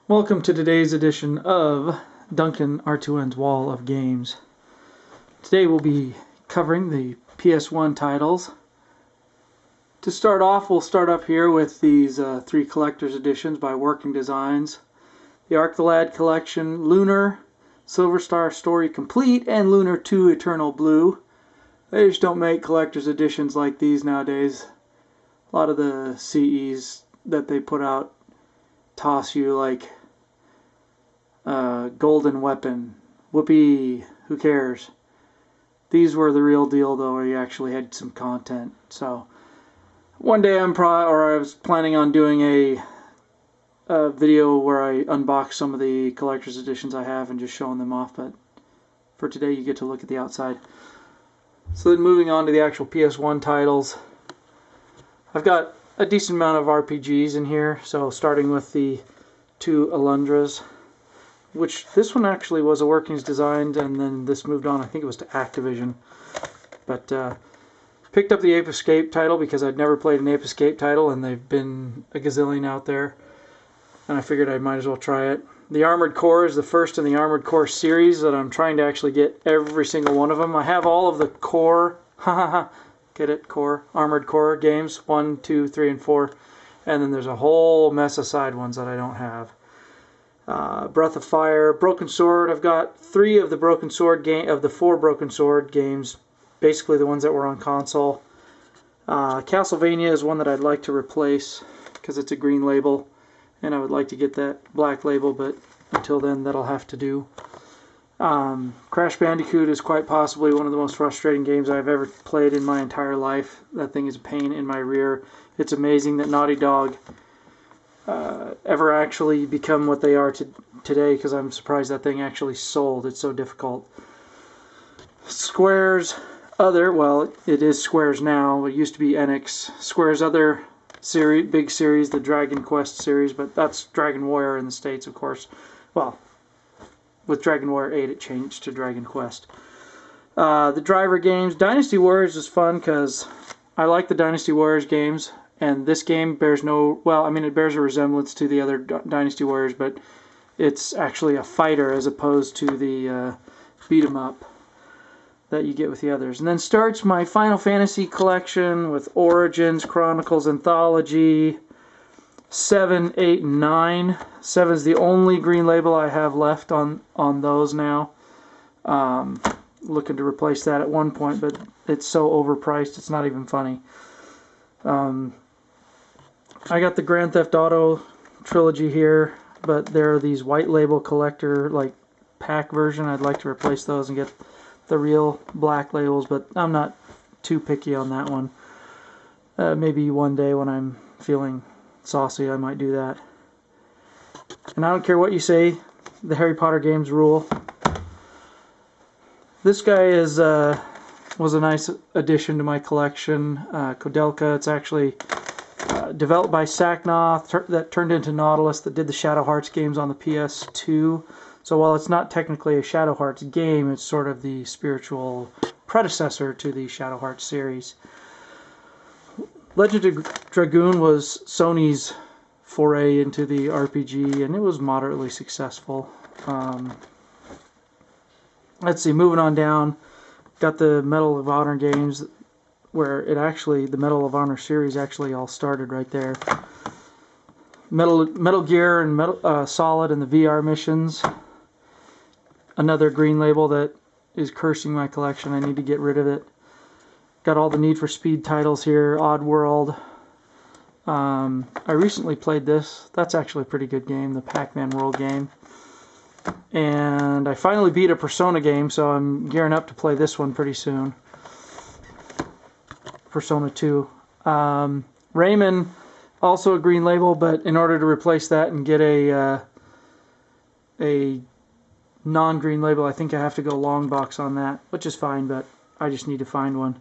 Welcome to today's edition of DuncanR2N's Wall of Games. Today we'll be covering the PS1 titles. To start off, we'll start up here with these three collector's editions by Working Designs. The Arc the Lad Collection, Lunar, Silver Star Story Complete, and Lunar 2 Eternal Blue. They just don't make collector's editions like these nowadays. A lot of the CEs that they put out toss you like Golden Weapon, whoopee, who cares. These were the real deal though, where you actually had some content. So one day I was planning on doing a video where I unbox some of the collector's editions I have and just showing them off, but for today you get to look at the outside. So then moving on to the actual PS1 titles, I've got a decent amount of RPGs in here, so starting with the two Alundras, which this one actually was a Workings designed, and then this moved on, I think it was to Activision. But picked up the Ape Escape title because I'd never played an Ape Escape title, and they've been a gazillion out there, and I figured I might as well try it. The Armored Core is the first in the Armored Core series that I'm trying to actually get every single one of them. I have all of the Core, get it, Core, Armored Core games, 1, 2, 3, and 4, and then there's a whole mess of side ones that I don't have. Breath of Fire, Broken Sword. I've got 3 of the Broken Sword of the 4 Broken Sword games, basically the ones that were on console. Castlevania is one that I'd like to replace because it's a green label, and I would like to get that black label, but until then that'll have to do. Crash Bandicoot is quite possibly one of the most frustrating games I've ever played in my entire life. That thing is a pain in my rear. It's amazing that Naughty Dog ever actually become what they are today, because I'm surprised that thing actually sold. It's so difficult. Square's other, well, it is Square's now. It used to be Enix. Square's other big series, the Dragon Quest series, but that's Dragon Warrior in the States, of course. Well, with Dragon Warrior 8 it changed to Dragon Quest. The Driver games. Dynasty Warriors is fun because I like the Dynasty Warriors games, and this game bears it bears a resemblance to the other Dynasty Warriors, but it's actually a fighter as opposed to the beat 'em up that you get with the others. And then starts my Final Fantasy collection with Origins, Chronicles, Anthology, 7, 8, and 9. 7 is the only green label I have left on those now. Looking to replace that at one point, but it's so overpriced it's not even funny. I got the Grand Theft Auto trilogy here, but there are these white label collector like pack version. I'd like to replace those and get the real black labels, but I'm not too picky on that one. Maybe one day when I'm feeling saucy I might do that. And I don't care what you say, the Harry Potter games rule. This guy was a nice addition to my collection. Kodelka, it's actually developed by Saknoth, that turned into Nautilus, that did the Shadow Hearts games on the PS2. So while it's not technically a Shadow Hearts game, it's sort of the spiritual predecessor to the Shadow Hearts series. Legend of Dragoon was Sony's foray into the RPG, and it was moderately successful. Let's see, moving on down, got the Medal of Honor games, where the Medal of Honor series actually all started right there. Metal Gear and Solid and the VR missions. Another green label that is cursing my collection. I need to get rid of it. Got all the Need for Speed titles here. Oddworld. I recently played this. That's actually a pretty good game, the Pac-Man World game. And I finally beat a Persona game, so I'm gearing up to play this one pretty soon. Persona 2. Rayman, also a green label, but in order to replace that and get a non-green label, I think I have to go long box on that, which is fine, but I just need to find one.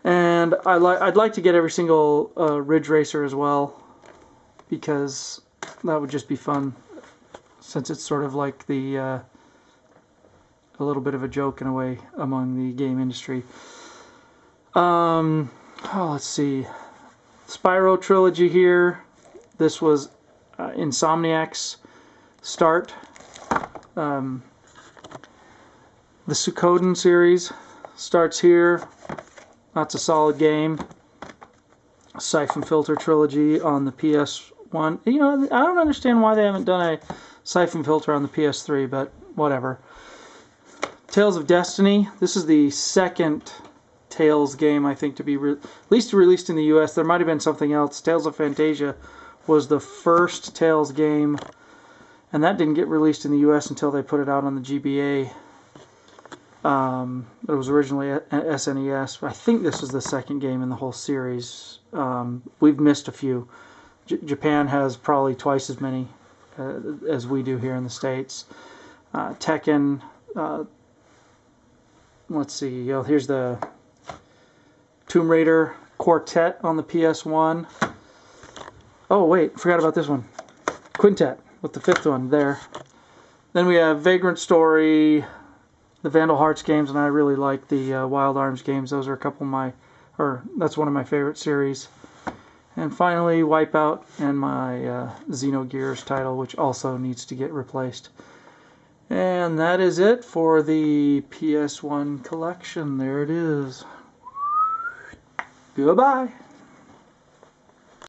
And I'd like to get every single Ridge Racer as well, because that would just be fun, since it's sort of like a little bit of a joke in a way among the game industry. Let's see. Spyro trilogy here. This was Insomniac's start. The Suikoden series starts here. That's a solid game. Siphon Filter trilogy on the PS1. You know, I don't understand why they haven't done a Siphon Filter on the PS3, but whatever. Tales of Destiny. This is the second Tales game, I think, to be at least released in the US. There might have been something else. Tales of Fantasia was the first Tales game, and that didn't get released in the US until they put it out on the GBA. It was originally SNES. I think this is the second game in the whole series. We've missed a few. Japan has probably twice as many as we do here in the States. Tekken. Let's see. Oh, here's the Tomb Raider Quartet on the PS1. Oh, wait. Forgot about this one. Quintet with the fifth one there. Then we have Vagrant Story, the Vandal Hearts games, and I really like the Wild Arms games. Those are a couple of my, that's one of my favorite series. And finally, Wipeout and my Xenogears title, which also needs to get replaced. And that is it for the PS1 collection. There it is. Goodbye.